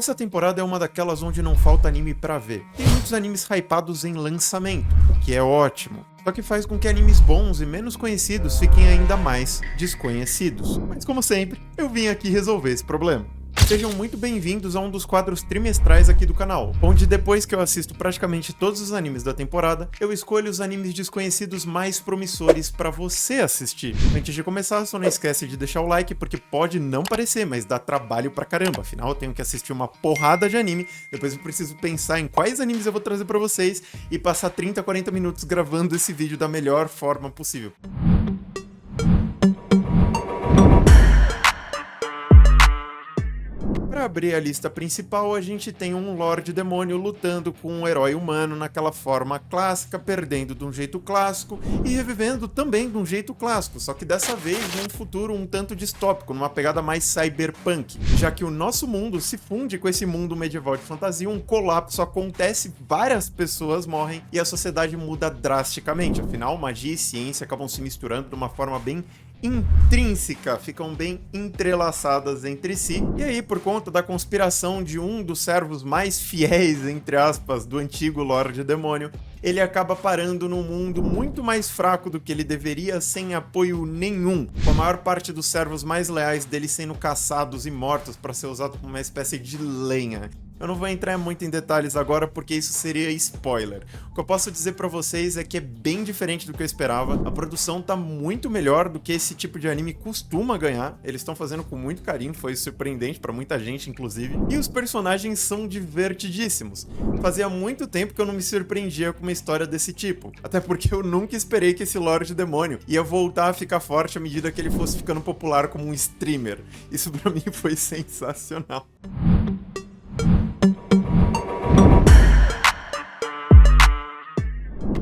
Essa temporada é uma daquelas onde não falta anime pra ver. Tem muitos animes hypados em lançamento, o que é ótimo. Só que faz com que animes bons e menos conhecidos fiquem ainda mais desconhecidos. Mas como sempre, eu vim aqui resolver esse problema. Sejam muito bem-vindos a um dos quadros trimestrais aqui do canal, onde depois que eu assisto praticamente todos os animes da temporada, eu escolho os animes desconhecidos mais promissores pra você assistir. Antes de começar, só não esquece de deixar o like, porque pode não parecer, mas dá trabalho pra caramba. Afinal, eu tenho que assistir uma porrada de anime, depois eu preciso pensar em quais animes eu vou trazer pra vocês e passar 30, 40 minutos gravando esse vídeo da melhor forma possível. Para abrir a lista principal, a gente tem um Lorde Demônio lutando com um herói humano naquela forma clássica, perdendo de um jeito clássico e revivendo também de um jeito clássico, só que dessa vez num futuro um tanto distópico, numa pegada mais cyberpunk, já que o nosso mundo se funde com esse mundo medieval de fantasia, um colapso acontece, várias pessoas morrem e a sociedade muda drasticamente, afinal magia e ciência acabam se misturando de uma forma bem intrínseca, ficam bem entrelaçadas entre si, e aí por conta da conspiração de um dos servos mais fiéis, entre aspas, do antigo Lorde Demônio, ele acaba parando num mundo muito mais fraco do que ele deveria, sem apoio nenhum, com a maior parte dos servos mais leais dele sendo caçados e mortos para ser usado como uma espécie de lenha. Eu não vou entrar muito em detalhes agora porque isso seria spoiler. O que eu posso dizer pra vocês é que é bem diferente do que eu esperava. A produção tá muito melhor do que esse tipo de anime costuma ganhar. Eles estão fazendo com muito carinho, foi surpreendente pra muita gente, inclusive. E os personagens são divertidíssimos. Fazia muito tempo que eu não me surpreendia com uma história desse tipo. Até porque eu nunca esperei que esse Lorde Demônio ia voltar a ficar forte à medida que ele fosse ficando popular como um streamer. Isso pra mim foi sensacional.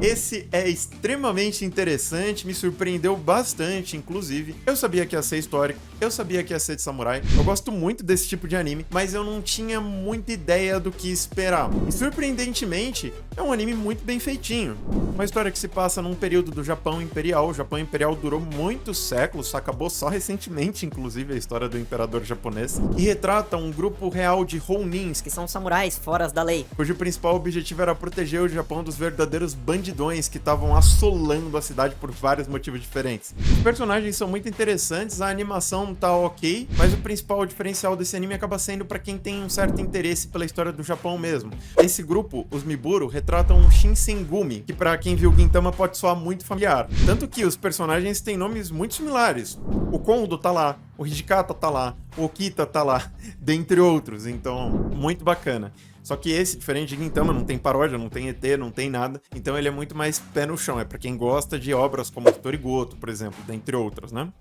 Esse é extremamente interessante, me surpreendeu bastante, inclusive. Eu sabia que ia ser histórico, eu sabia que ia ser de samurai. Eu gosto muito desse tipo de anime, mas eu não tinha muita ideia do que esperar. E surpreendentemente, é um anime muito bem feitinho. Uma história que se passa num período do Japão Imperial. O Japão Imperial durou muitos séculos, acabou só recentemente, inclusive, a história do imperador japonês. E retrata um grupo real de Rounins, que são samurais fora da lei, cujo principal objetivo era proteger o Japão dos verdadeiros bandidões que estavam assolando a cidade por vários motivos diferentes. Os personagens são muito interessantes, a animação tá ok, mas o principal diferencial desse anime acaba sendo para quem tem um certo interesse pela história do Japão mesmo. Esse grupo, os Miburo, retratam um Shinsengumi, que para quem viu Gintama pode soar muito familiar. Tanto que os personagens têm nomes muito similares. O Kondo tá lá, o Hijikata tá lá, o Okita tá lá, dentre outros, então muito bacana. Só que esse, diferente de Gintama, não tem paródia, não tem ET, não tem nada. Então ele é muito mais pé no chão. É pra quem gosta de obras como Torigoto, por exemplo, dentre outras, né?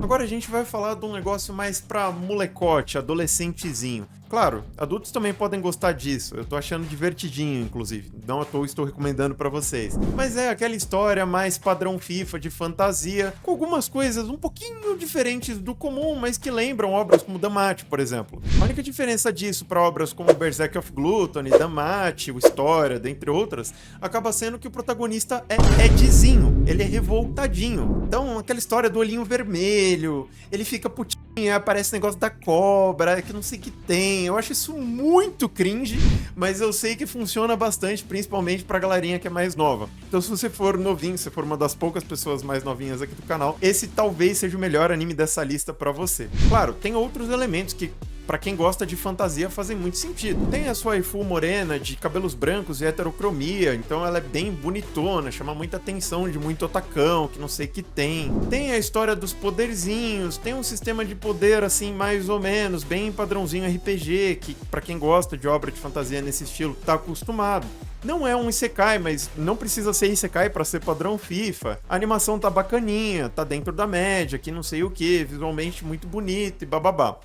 Agora a gente vai falar de um negócio mais pra molecote, adolescentezinho. Claro, adultos também podem gostar disso, eu tô achando divertidinho, inclusive, não à toa estou recomendando pra vocês. Mas é aquela história mais padrão FIFA de fantasia, com algumas coisas um pouquinho diferentes do comum, mas que lembram obras como Danmachi, por exemplo. A única diferença disso pra obras como Berserk of Gluttony, Danmachi, o História, dentre outras, acaba sendo que o protagonista é Edzinho, ele é revoltadinho. Então, aquela história do olhinho vermelho, ele fica putinho, aparece o negócio da cobra, que não sei o que tem. Eu acho isso muito cringe, mas eu sei que funciona bastante, principalmente pra galerinha que é mais nova. Então se você for novinho, se for uma das poucas pessoas mais novinhas aqui do canal, esse talvez seja o melhor anime dessa lista pra você. Claro, tem outros elementos que, pra quem gosta de fantasia, fazem muito sentido. Tem a sua waifu morena, de cabelos brancos e heterocromia, então ela é bem bonitona, chama muita atenção de muito otacão, que não sei o que tem. Tem a história dos poderzinhos, tem um sistema de poder assim, mais ou menos, bem padrãozinho RPG, que pra quem gosta de obra de fantasia nesse estilo, tá acostumado. Não é um isekai, mas não precisa ser isekai pra ser padrão FIFA. A animação tá bacaninha, tá dentro da média, que não sei o que, visualmente muito bonito e bababá.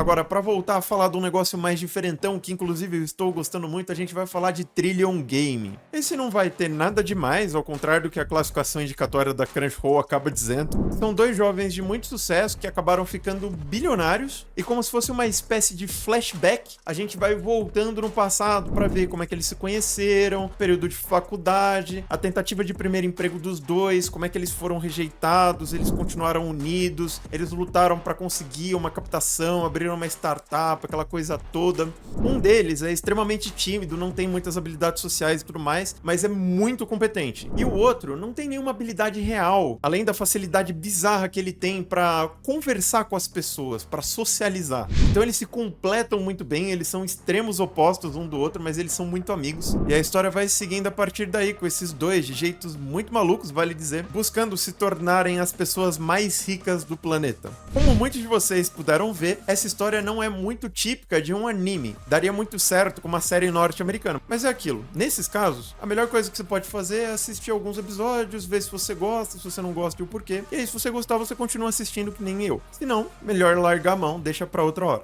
Agora, pra voltar a falar de um negócio mais diferentão, que inclusive eu estou gostando muito, a gente vai falar de Trillion Game. Esse não vai ter nada demais, ao contrário do que a classificação indicatória da Crunchyroll acaba dizendo. São dois jovens de muito sucesso que acabaram ficando bilionários, e como se fosse uma espécie de flashback, a gente vai voltando no passado pra ver como é que eles se conheceram, período de faculdade, a tentativa de primeiro emprego dos dois, como é que eles foram rejeitados, eles continuaram unidos, eles lutaram pra conseguir uma captação, abriram uma startup, aquela coisa toda. Um deles é extremamente tímido, não tem muitas habilidades sociais e tudo mais, mas é muito competente. E o outro não tem nenhuma habilidade real, além da facilidade bizarra que ele tem pra conversar com as pessoas, pra socializar. Então eles se completam muito bem, eles são extremos opostos um do outro, mas eles são muito amigos. E a história vai seguindo a partir daí, com esses dois, de jeitos muito malucos, vale dizer, buscando se tornarem as pessoas mais ricas do planeta. Como muitos de vocês puderam ver, essa história não é muito típica de um anime. Daria muito certo com uma série norte-americana. Mas é aquilo, nesses casos, a melhor coisa que você pode fazer é assistir alguns episódios, ver se você gosta, se você não gosta e o porquê. E aí, se você gostar, você continua assistindo que nem eu. Se não, melhor largar a mão, deixa pra outra hora.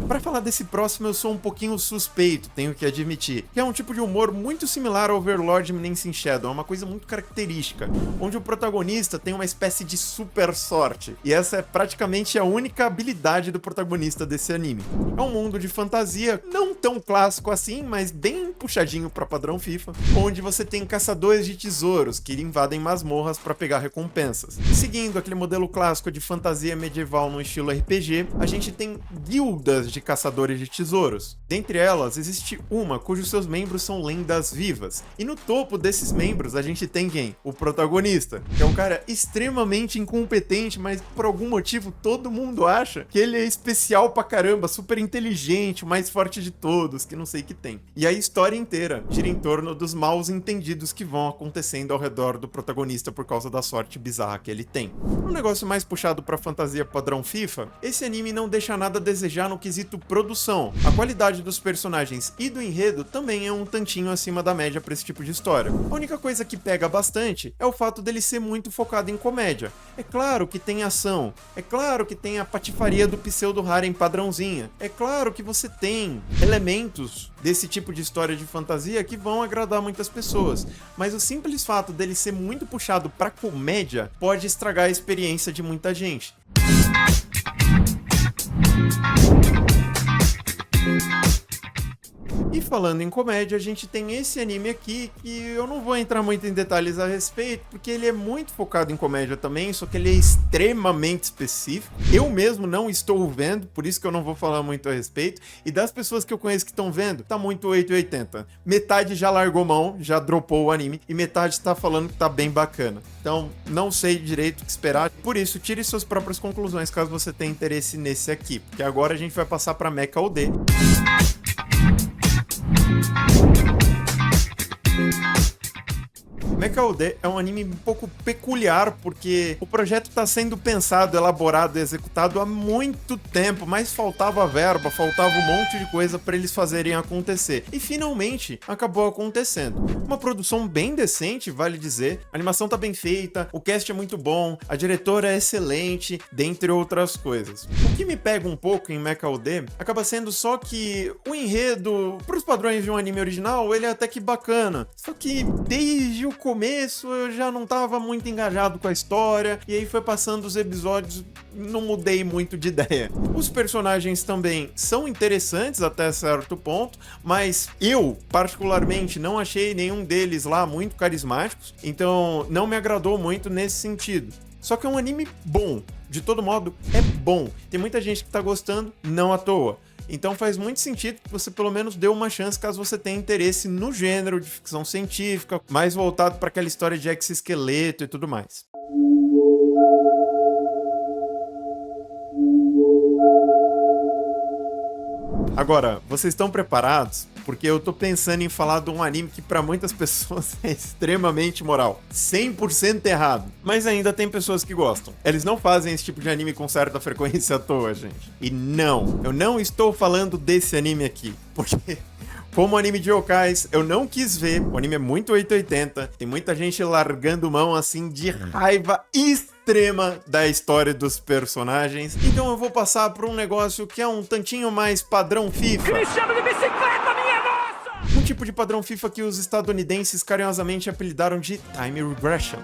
Pra falar desse próximo eu sou um pouquinho suspeito, tenho que admitir, que é um tipo de humor muito similar ao Overlord Menacing Shadow, é uma coisa muito característica, onde o protagonista tem uma espécie de super sorte, e essa é praticamente a única habilidade do protagonista desse anime. É um mundo de fantasia, não tão clássico assim, mas bem puxadinho pra padrão FIFA, onde você tem caçadores de tesouros que invadem masmorras pra pegar recompensas. Seguindo aquele modelo clássico de fantasia medieval no estilo RPG, a gente tem guildas de caçadores de tesouros. Dentre elas, existe uma cujos seus membros são lendas vivas. E no topo desses membros, a gente tem quem? O protagonista, que é um cara extremamente incompetente, mas por algum motivo todo mundo acha que ele é especial pra caramba, super inteligente, o mais forte de todos, que não sei o que tem. E a história inteira gira em torno dos maus entendidos que vão acontecendo ao redor do protagonista por causa da sorte bizarra que ele tem. Um negócio mais puxado pra fantasia padrão FIFA, esse anime não deixa nada a desejar no quesito produção. A qualidade dos personagens e do enredo também é um tantinho acima da média para esse tipo de história. A única coisa que pega bastante é o fato dele ser muito focado em comédia. É claro que tem ação, é claro que tem a patifaria do pseudo-harem padrãozinha, é claro que você tem elementos desse tipo de história de fantasia que vão agradar muitas pessoas, mas o simples fato dele ser muito puxado para comédia pode estragar a experiência de muita gente. E falando em comédia, a gente tem esse anime aqui que eu não vou entrar muito em detalhes a respeito, porque ele é muito focado em comédia também, só que ele é extremamente específico. Eu mesmo não estou vendo, por isso que eu não vou falar muito a respeito. E das pessoas que eu conheço que estão vendo, tá muito 880. Metade já largou mão, já dropou o anime, e metade tá falando que tá bem bacana. Então, não sei direito o que esperar. Por isso, tire suas próprias conclusões caso você tenha interesse nesse aqui, porque agora a gente vai passar pra Mecha OD. Mecha OD é um anime um pouco peculiar porque o projeto está sendo pensado, elaborado e executado há muito tempo, mas faltava verba, faltava um monte de coisa para eles fazerem acontecer. E finalmente acabou acontecendo. Uma produção bem decente, vale dizer, a animação tá bem feita, o cast é muito bom, a diretora é excelente, dentre outras coisas. O que me pega um pouco em Mecha OD acaba sendo só que o enredo, para os padrões de um anime original, ele é até que bacana. Só que desde o começo eu já não tava muito engajado com a história, e aí foi passando os episódios, não mudei muito de ideia. Os personagens também são interessantes até certo ponto, mas eu, particularmente, não achei nenhum deles lá muito carismáticos, então não me agradou muito nesse sentido. Só que é um anime bom, de todo modo, é bom. Tem muita gente que tá gostando, não à toa. Então faz muito sentido que você pelo menos dê uma chance caso você tenha interesse no gênero de ficção científica, mais voltado para aquela história de exoesqueleto e tudo mais. Agora, vocês estão preparados? Porque eu tô pensando em falar de um anime que pra muitas pessoas é extremamente moral. 100% errado. Mas ainda tem pessoas que gostam. Eles não fazem esse tipo de anime com certa frequência à toa, gente. E não, eu não estou falando desse anime aqui. como anime de yokais, eu não quis ver. O anime é muito 880. Tem muita gente largando mão, assim, de raiva extrema da história dos personagens. Então eu vou passar por um negócio que é um tantinho mais padrão FIFA. Me chama de bicicleta, minha nossa! Um tipo de padrão FIFA que os estadunidenses carinhosamente apelidaram de Time Regression.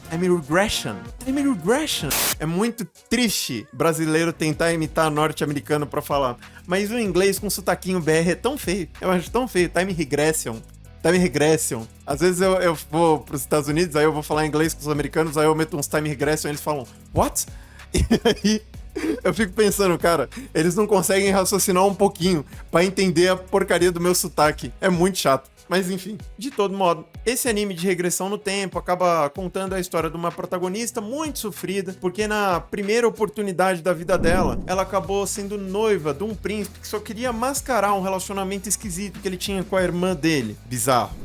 Time Regression. É muito triste brasileiro tentar imitar norte-americano pra falar. Mas o inglês com sotaquinho BR é tão feio. Eu acho tão feio. Time Regression. Às vezes eu vou pros Estados Unidos, aí eu vou falar inglês com os americanos, aí eu meto uns Time Regression e eles falam, what? E aí eu fico pensando, cara, eles não conseguem raciocinar um pouquinho pra entender a porcaria do meu sotaque. É muito chato. Mas enfim, de todo modo, esse anime de regressão no tempo acaba contando a história de uma protagonista muito sofrida, porque na primeira oportunidade da vida dela, ela acabou sendo noiva de um príncipe que só queria mascarar um relacionamento esquisito que ele tinha com a irmã dele. Bizarro.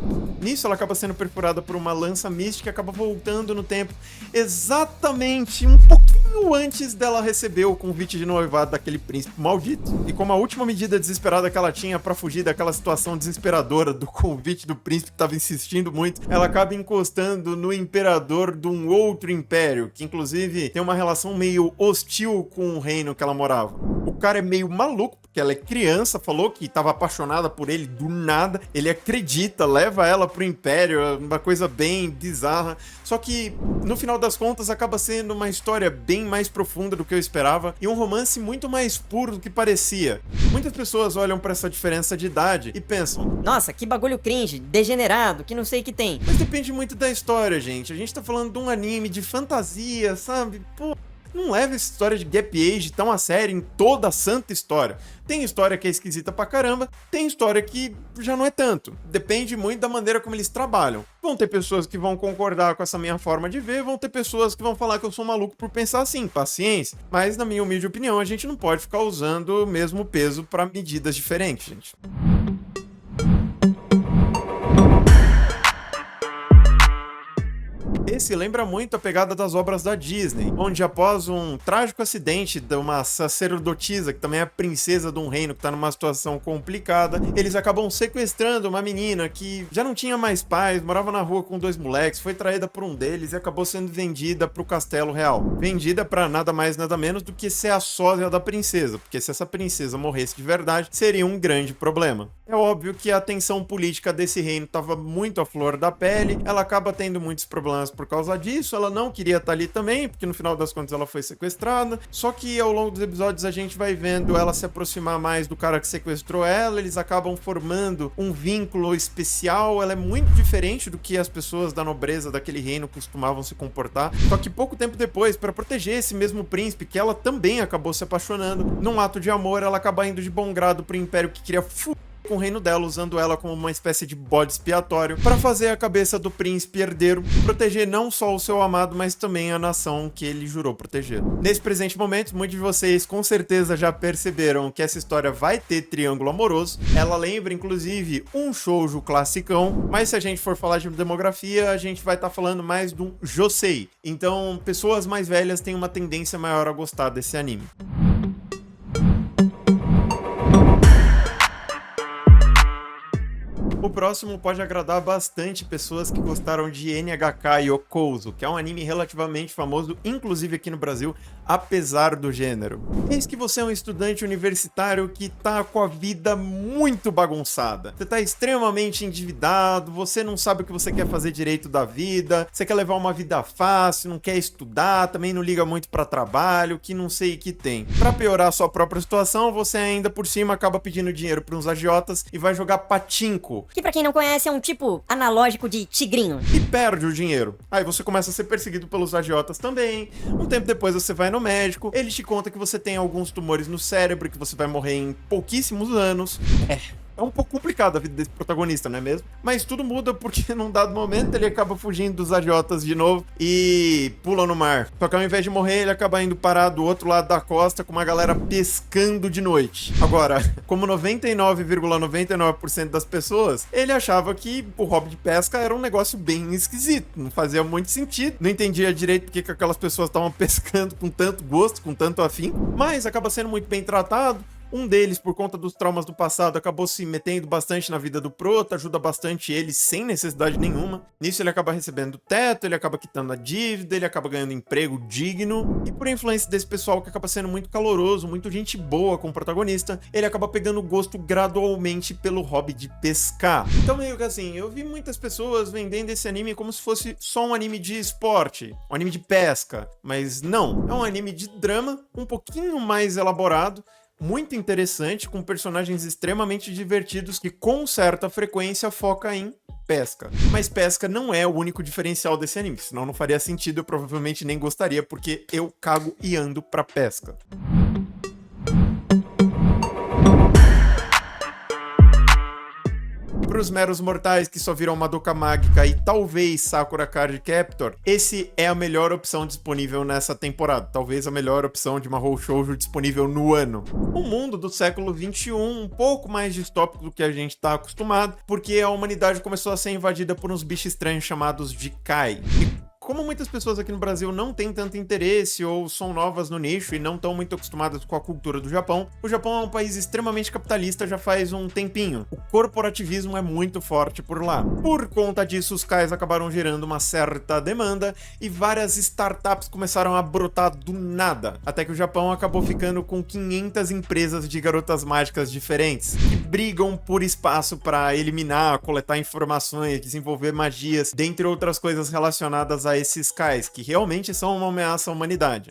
Nisso, ela acaba sendo perfurada por uma lança mística e acaba voltando no tempo exatamente um pouquinho antes dela receber o convite de noivado daquele príncipe maldito. E como a última medida desesperada que ela tinha pra fugir daquela situação desesperadora do convite do príncipe que tava insistindo muito, ela acaba encostando no imperador de um outro império, que inclusive tem uma relação meio hostil com o reino que ela morava. O cara é meio maluco, porque ela é criança, falou que tava apaixonada por ele do nada, ele acredita, leva ela pro império, uma coisa bem bizarra, só que no final das contas acaba sendo uma história bem mais profunda do que eu esperava e um romance muito mais puro do que parecia. Muitas pessoas olham pra essa diferença de idade e pensam, Nossa, que bagulho cringe, degenerado, que não sei o que tem. mas depende muito da história, gente. A gente tá falando de um anime de fantasia, sabe? Pô, não leva essa história de Gap Age tão a sério em toda a santa história. Tem história que é esquisita pra caramba, tem história que já não é tanto. Depende muito da maneira como eles trabalham. Vão ter pessoas que vão concordar com essa minha forma de ver, vão ter pessoas que vão falar que eu sou maluco por pensar assim, paciência. Mas, na minha humilde opinião, a gente não pode ficar usando o mesmo peso pra medidas diferentes, gente. Esse lembra muito a pegada das obras da Disney, onde após um trágico acidente de uma sacerdotisa, que também é a princesa de um reino que tá numa situação complicada, eles acabam sequestrando uma menina que já não tinha mais pais, morava na rua com 2 moleques, foi traída por um deles e acabou sendo vendida pro castelo real. Vendida pra nada mais nada menos do que ser a sósia da princesa, porque se essa princesa morresse de verdade, seria um grande problema. É óbvio que a tensão política desse reino estava muito à flor da pele, ela acaba tendo muitos problemas por causa disso, ela não queria estar ali também, porque no final das contas ela foi sequestrada, só que ao longo dos episódios a gente vai vendo ela se aproximar mais do cara que sequestrou ela, eles acabam formando um vínculo especial, ela é muito diferente do que as pessoas da nobreza daquele reino costumavam se comportar, só que pouco tempo depois, para proteger esse mesmo príncipe, que ela também acabou se apaixonando, num ato de amor, ela acaba indo de bom grado pro império que queria com o reino dela, usando ela como uma espécie de bode expiatório para fazer a cabeça do príncipe herdeiro proteger não só o seu amado, mas também a nação que ele jurou proteger. Nesse presente momento, muitos de vocês com certeza já perceberam que essa história vai ter triângulo amoroso. Ela lembra, inclusive, um shoujo classicão, mas se a gente for falar de demografia, a gente vai estar falando mais de um josei. Então, pessoas mais velhas têm uma tendência maior a gostar desse anime. O próximo pode agradar bastante pessoas que gostaram de NHK Yokozo, que é um anime relativamente famoso, inclusive aqui no Brasil, apesar do gênero. Eis que você é um estudante universitário que tá com a vida muito bagunçada. Você tá extremamente endividado, você não sabe o que você quer fazer direito da vida, você quer levar uma vida fácil, não quer estudar, também não liga muito pra trabalho, que não sei o que tem. Pra piorar a sua própria situação, você ainda por cima acaba pedindo dinheiro pra uns agiotas e vai jogar patinco. Que pra quem não conhece é um tipo analógico de tigrinho. E perde o dinheiro. Aí você começa a ser perseguido pelos agiotas também. Um tempo depois você vai no médico, ele te conta que você tem alguns tumores no cérebro, que você vai morrer em pouquíssimos anos. É um pouco complicado a vida desse protagonista, não é mesmo? Mas tudo muda porque num dado momento ele acaba fugindo dos agiotas de novo e pula no mar. Só que ao invés de morrer, ele acaba indo parar do outro lado da costa com uma galera pescando de noite. Agora, como 99,99% das pessoas, ele achava que o hobby de pesca era um negócio bem esquisito. Não fazia muito sentido. Não entendia direito porque que aquelas pessoas estavam pescando com tanto gosto, com tanto afim. Mas acaba sendo muito bem tratado. Um deles, por conta dos traumas do passado, acabou se metendo bastante na vida do prota, ajuda bastante ele sem necessidade nenhuma. Nisso ele acaba recebendo teto, ele acaba quitando a dívida, ele acaba ganhando emprego digno. E por influência desse pessoal que acaba sendo muito caloroso, muito gente boa com o protagonista, ele acaba pegando gosto gradualmente pelo hobby de pescar. Então meio que assim, eu vi muitas pessoas vendendo esse anime como se fosse só um anime de esporte, um anime de pesca, mas não, é um anime de drama, um pouquinho mais elaborado, muito interessante, com personagens extremamente divertidos que com certa frequência foca em pesca. Mas pesca não é o único diferencial desse anime, senão não faria sentido, eu provavelmente nem gostaria, porque eu cago e ando pra pesca. Para os meros mortais que só viram Madoka Mágica e talvez Sakura Card Captor, esse é a melhor opção disponível nessa temporada, talvez a melhor opção de Mahou Shoujo disponível no ano. Um mundo do século 21, um pouco mais distópico do que a gente está acostumado, porque a humanidade começou a ser invadida por uns bichos estranhos chamados de Kai. Como muitas pessoas aqui no Brasil não têm tanto interesse ou são novas no nicho e não estão muito acostumadas com a cultura do Japão, o Japão é um país extremamente capitalista já faz um tempinho. O corporativismo é muito forte por lá. Por conta disso, os Kais acabaram gerando uma certa demanda e várias startups começaram a brotar do nada, até que o Japão acabou ficando com 500 empresas de garotas mágicas diferentes, que brigam por espaço para eliminar, coletar informações, desenvolver magias, dentre outras coisas relacionadas a esses Kais, que realmente são uma ameaça à humanidade.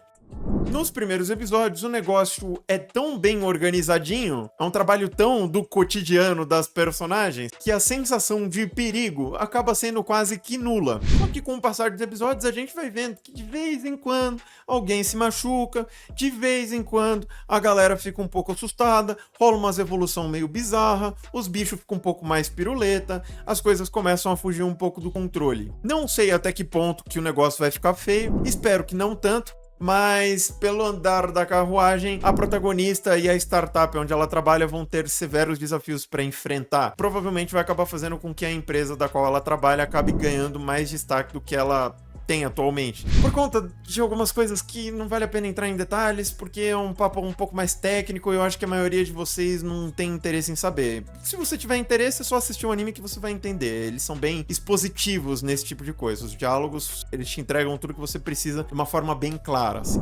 Nos primeiros episódios, o negócio é tão bem organizadinho, é um trabalho tão do cotidiano das personagens, que a sensação de perigo acaba sendo quase que nula. Só que com o passar dos episódios, a gente vai vendo que de vez em quando alguém se machuca, de vez em quando a galera fica um pouco assustada, rola umas evolução meio bizarra, os bichos ficam um pouco mais piruleta, as coisas começam a fugir um pouco do controle. Não sei até que ponto que o negócio vai ficar feio, espero que não tanto, mas pelo andar da carruagem, a protagonista e a startup onde ela trabalha vão ter severos desafios para enfrentar. Provavelmente vai acabar fazendo com que a empresa da qual ela trabalha acabe ganhando mais destaque do que ela tem atualmente. Por conta de algumas coisas que não vale a pena entrar em detalhes, porque é um papo um pouco mais técnico e eu acho que a maioria de vocês não tem interesse em saber. Se você tiver interesse, é só assistir um anime que você vai entender. Eles são bem expositivos nesse tipo de coisa. Os diálogos, eles te entregam tudo que você precisa de uma forma bem clara, assim.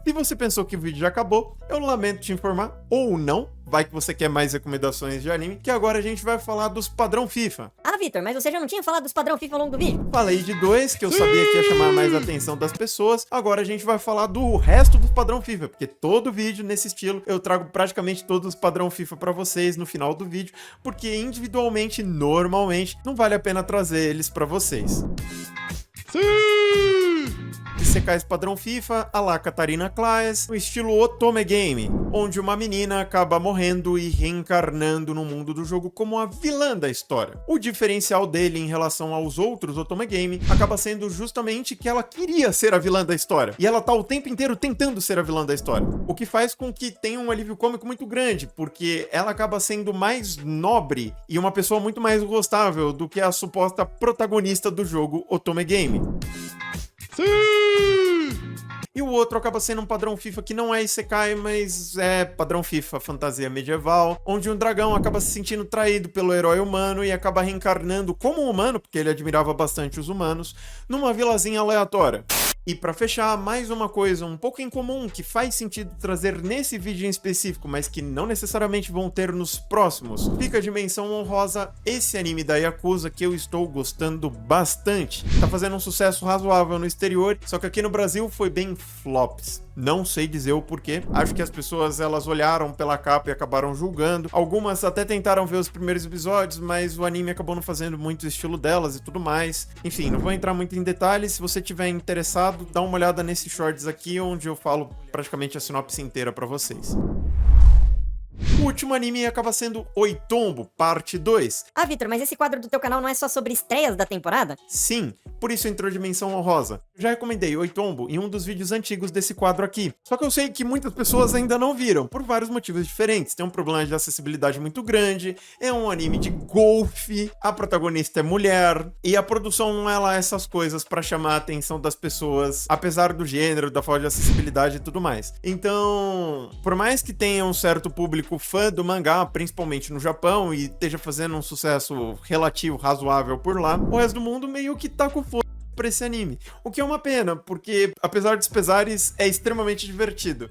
Se você pensou que o vídeo já acabou, eu lamento te informar, ou não, vai que você quer mais recomendações de anime, que agora a gente vai falar dos padrão FIFA. Ah, Vitor, mas você já não tinha falado dos padrão FIFA ao longo do vídeo? Falei de dois, que eu sabia que ia chamar mais a atenção das pessoas, agora a gente vai falar do resto dos padrão FIFA, porque todo vídeo nesse estilo eu trago praticamente todos os padrão FIFA pra vocês no final do vídeo, porque individualmente, normalmente, não vale a pena trazer eles pra vocês. Isekais padrão FIFA, a la Katarina Claes, no estilo Otome Game, onde uma menina acaba morrendo e reencarnando no mundo do jogo como a vilã da história. O diferencial dele em relação aos outros Otome Game acaba sendo justamente que ela queria ser a vilã da história, e ela tá o tempo inteiro tentando ser a vilã da história, o que faz com que tenha um alívio cômico muito grande, porque ela acaba sendo mais nobre e uma pessoa muito mais gostável do que a suposta protagonista do jogo Otome Game. E o outro acaba sendo um padrão FIFA que não é Isekai, mas é padrão FIFA, fantasia medieval, onde um dragão acaba se sentindo traído pelo herói humano e acaba reencarnando como humano, porque ele admirava bastante os humanos, numa vilazinha aleatória. E pra fechar, mais uma coisa um pouco incomum que faz sentido trazer nesse vídeo em específico, mas que não necessariamente vão ter nos próximos. Fica de menção honrosa esse anime da Yakuza que eu estou gostando bastante. Tá fazendo um sucesso razoável no exterior, só que aqui no Brasil foi bem flops. Não sei dizer o porquê. Acho que as pessoas elas olharam pela capa e acabaram julgando. Algumas até tentaram ver os primeiros episódios, mas o anime acabou não fazendo muito o estilo delas e tudo mais. Enfim, não vou entrar muito em detalhes. Se você tiver interessado, dá uma olhada nesses shorts aqui, onde eu falo praticamente a sinopse inteira pra vocês. O último anime acaba sendo Oitombo, parte 2. Ah, Vitor, mas esse quadro do teu canal não é só sobre estreias da temporada? Sim, por isso entrou Dimensão Honrosa. Já recomendei Oitombo em um dos vídeos antigos desse quadro aqui. Só que eu sei que muitas pessoas ainda não viram, por vários motivos diferentes. Tem um problema de acessibilidade muito grande, é um anime de golfe, a protagonista é mulher, e a produção não é lá essas coisas pra chamar a atenção das pessoas, apesar do gênero, da falta de acessibilidade e tudo mais. Então, por mais que tenha um certo público fã do mangá, principalmente no Japão, e esteja fazendo um sucesso relativo, razoável por lá, o resto do mundo meio que tá com foda pra esse anime. O que é uma pena, porque, apesar dos pesares, é extremamente divertido.